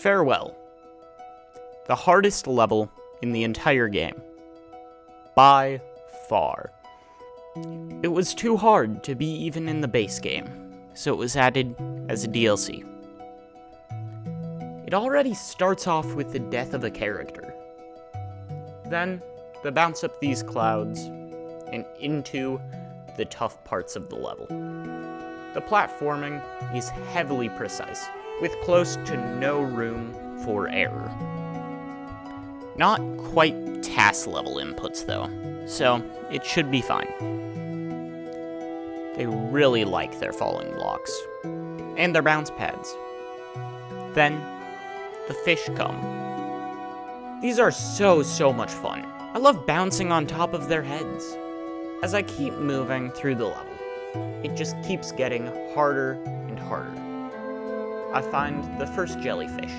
Farewell. The hardest level in the entire game. By far. It was too hard to be even in the base game, so it was added as a DLC. It already starts off with the death of a character. Then, they bounce up these clouds and into the tough parts of the level. The platforming is heavily precise, with close to no room for error. Not quite task level inputs though, so it should be fine. They really like their falling blocks, and their bounce pads. Then, the fish come. These are so much fun. I love bouncing on top of their heads. As I keep moving through the level, it just keeps getting harder and harder. I find the first jellyfish.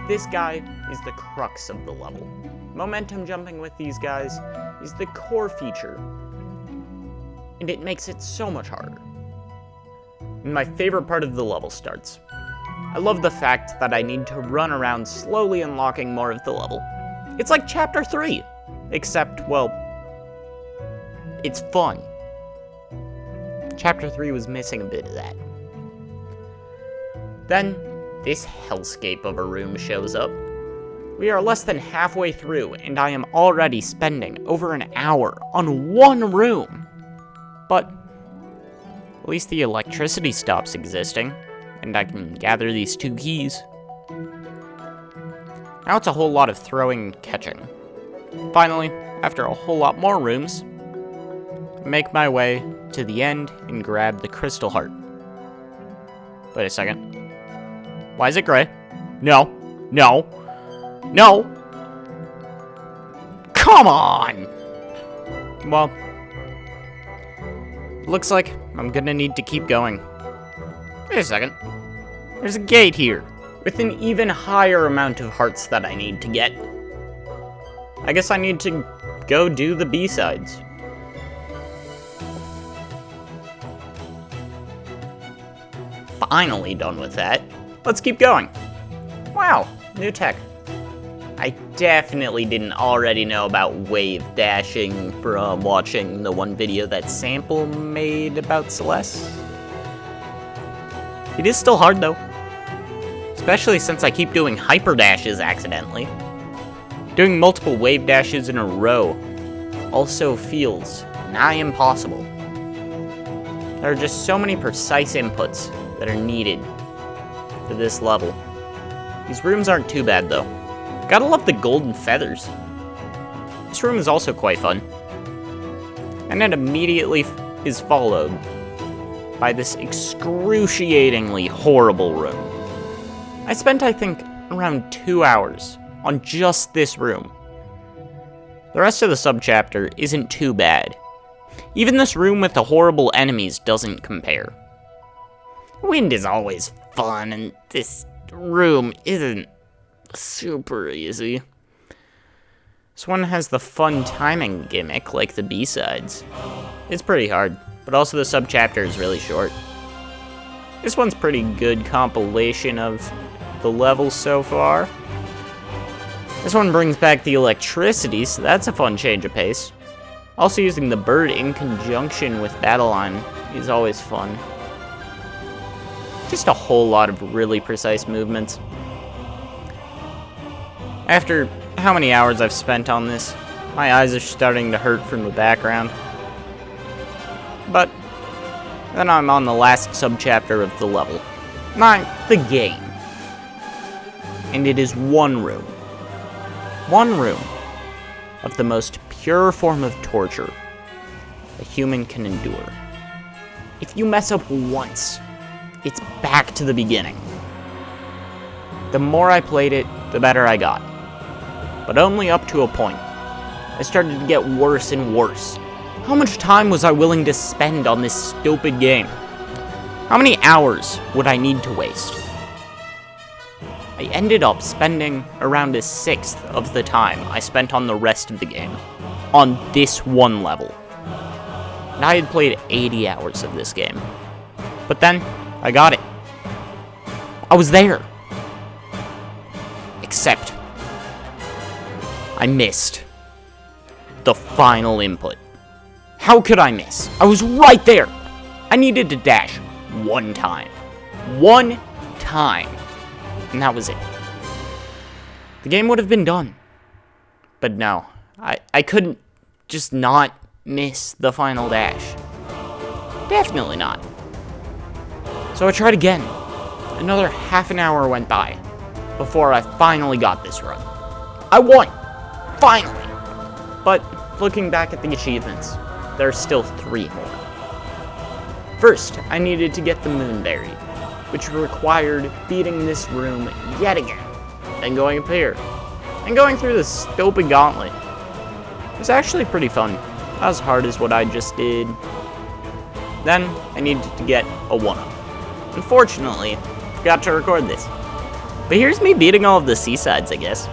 This guy is the crux of the level. Momentum jumping with these guys is the core feature, and it makes it so much harder. And my favorite part of the level starts. I love the fact that I need to run around slowly unlocking more of the level. It's like Chapter 3, except, well, it's fun. Chapter 3 was missing a bit of that. Then, this hellscape of a room shows up. We are less than halfway through, and I am already spending over an hour on one room. But, at least the electricity stops existing, and I can gather these 2 keys. Now it's a whole lot of throwing and catching. Finally, after a whole lot more rooms, I make my way to the end and grab the crystal heart. Wait a second. Why is it gray? No. Come on! Well, looks like I'm gonna need to keep going. Wait a second. There's a gate here, with an even higher amount of hearts that I need to get. I guess I need to go do the B-sides. Finally done with that. Let's keep going. Wow, new tech. I definitely didn't already know about wave dashing from watching the one video that Sample made about Celeste. It is still hard though, especially since I keep doing hyper dashes accidentally. Doing multiple wave dashes in a row also feels nigh impossible. There are just so many precise inputs that are needed for this level. These rooms aren't too bad though. Gotta love the golden feathers. This room is also quite fun. And it immediately is followed by this excruciatingly horrible room. I spent, I think, around 2 hours on just this room. The rest of the subchapter isn't too bad. Even this room with the horrible enemies doesn't compare. Wind is always fun, and this room isn't super easy. This one has the fun timing gimmick, like the B-sides. It's pretty hard, but also the subchapter is really short. This one's pretty good compilation of the levels so far. This one brings back the electricity, so that's a fun change of pace. Also using the bird in conjunction with Battleline is always fun. Just a whole lot of really precise movements. After how many hours I've spent on this, my eyes are starting to hurt from the background. But then I'm on the last subchapter of the level. Not the game. And it is one room. One room of the most pure form of torture a human can endure. If you mess up once, it's back to the beginning. The more I played it, the better I got. But only up to a point. I started to get worse and worse. How much time was I willing to spend on this stupid game? How many hours would I need to waste? I ended up spending around a sixth of the time I spent on the rest of the game on this one level. And I had played 80 hours of this game. But then, I got it. I was there. Except, I missed the final input. How could I miss? I was right there. I needed to dash one time. One time. And that was it. The game would have been done. But no, I couldn't just not miss the final dash. Definitely not. So I tried again. Another half an hour went by before I finally got this run. I won! Finally! But looking back at the achievements, there are still 3 more. First, I needed to get the Moonberry, which required beating this room yet again, then going up here, and going through this stupid gauntlet. It was actually pretty fun, not as hard as what I just did. Then, I needed to get a 1-up. Unfortunately, I forgot to record this. But here's me beating all of the seasides, I guess.